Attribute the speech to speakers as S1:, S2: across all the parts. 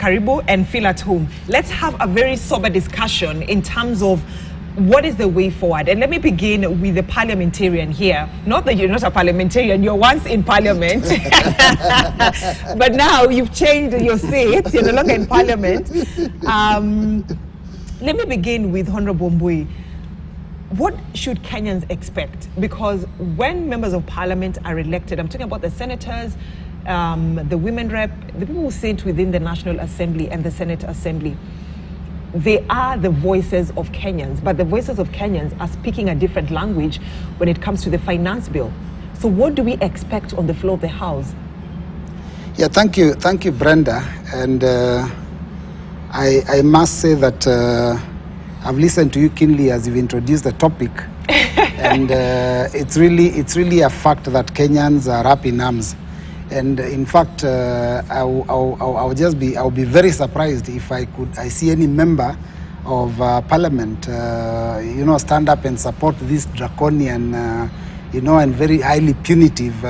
S1: karibu and feel at home. Let's have a very sober discussion in terms of what is the way forward. And let me begin with the parliamentarian here. Not that you're not a parliamentarian, you're once in parliament. But now you've changed your seat, you're no longer in parliament. Let me begin with Honorable Mbui. What should Kenyans expect? Because when members of parliament are elected, I'm talking about the senators, the women rep, the people who sit within the National Assembly and the Senate Assembly, they are the voices of Kenyans, but the voices of Kenyans are speaking a different language when it comes to the finance bill. So what do we expect on the floor of the House?
S2: Yeah, thank you, Brenda. And I must say that I've listened to you keenly as you've introduced the topic, and it's really a fact that Kenyans are up in arms. And in fact, I'll be very surprised if I see any member of parliament, stand up and support these draconian, and very highly punitive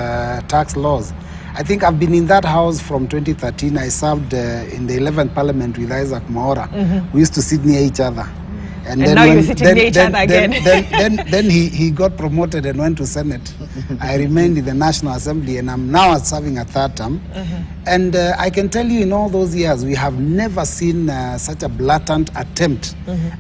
S2: tax laws. I think I've been in that house from 2013. I served in the 11th parliament with Isaac Maora. We used to sit near each other.
S1: And then now you're sitting near each other again.
S2: Then he got promoted and went to Senate. I remained in the National Assembly, and I'm now serving a third term. And I can tell you, in all those years, we have never seen such a blatant attempt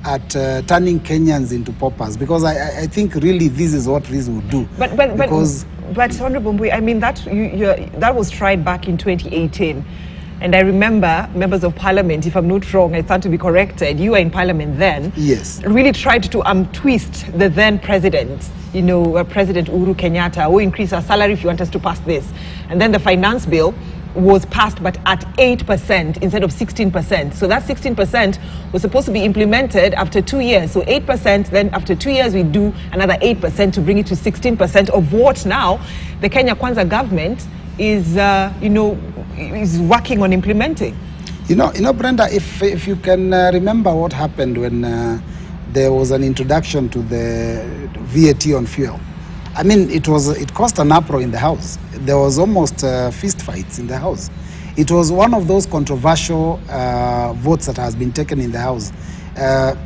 S2: at turning Kenyans into paupers. Because I think really this is what this would do. But
S1: Honorable Mbui, I mean, that was tried back in 2018. And I remember members of parliament, if I'm not wrong, I stand to be corrected, you were in parliament then.
S2: Yes.
S1: Really tried to twist the then president, President Uhuru Kenyatta, who increased our salary if you want us to pass this. And then the finance bill was passed, but at 8% instead of 16%. So that 16% was supposed to be implemented after 2 years. So 8%, then after 2 years, we do another 8% to bring it to 16% of what now the Kenya Kwanza government is, is working on implementing.
S2: Brenda, if you can remember what happened when there was an introduction to the VAT on fuel. I mean, it caused an uproar in the House. There was almost fist fights in the House. It was one of those controversial votes that has been taken in the House.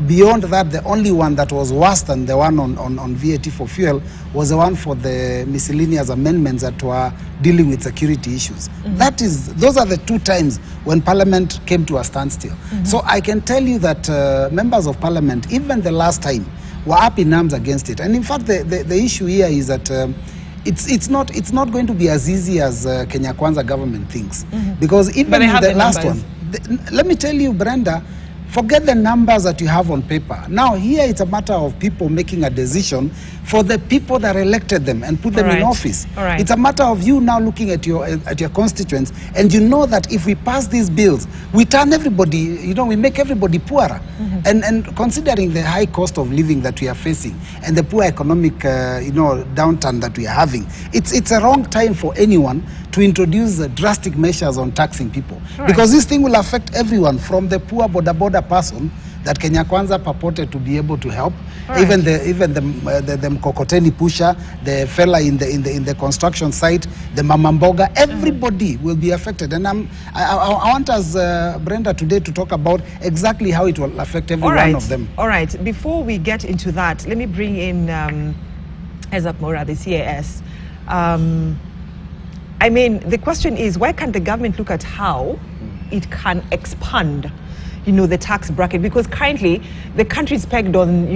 S2: Beyond that, the only one that was worse than the one on VAT for fuel was the one for the miscellaneous amendments that were dealing with security issues. Those are the two times when Parliament came to a standstill. So I can tell you that members of Parliament, even the last time, were up in arms against it. And in fact, the issue here is that it's not going to be as easy as Kenya Kwanza government thinks. Because even in the last one, let me tell you, Brenda, forget the numbers that you have on paper. Now, here it's a matter of people making a decision for the people that elected them and put them in office. It's a matter of you now looking at your constituents, and you know that if we pass these bills, we turn everybody, we make everybody poorer. And considering the high cost of living that we are facing and the poor economic, downturn that we are having, it's a wrong time for anyone to introduce drastic measures on taxing people. Because this thing will affect everyone, from the poor border person that Kenya Kwanza purported to be able to help, even the mkokoteni pusher, the fella in the construction site, the mamamboga, everybody will be affected. And I want us, Brenda, today to talk about exactly how it will affect every one of them.
S1: All right. Before we get into that, let me bring in Isaac Maora, the CAS. I mean, the question is, why can't the government look at how it can expand the tax bracket? Because currently the country is pegged on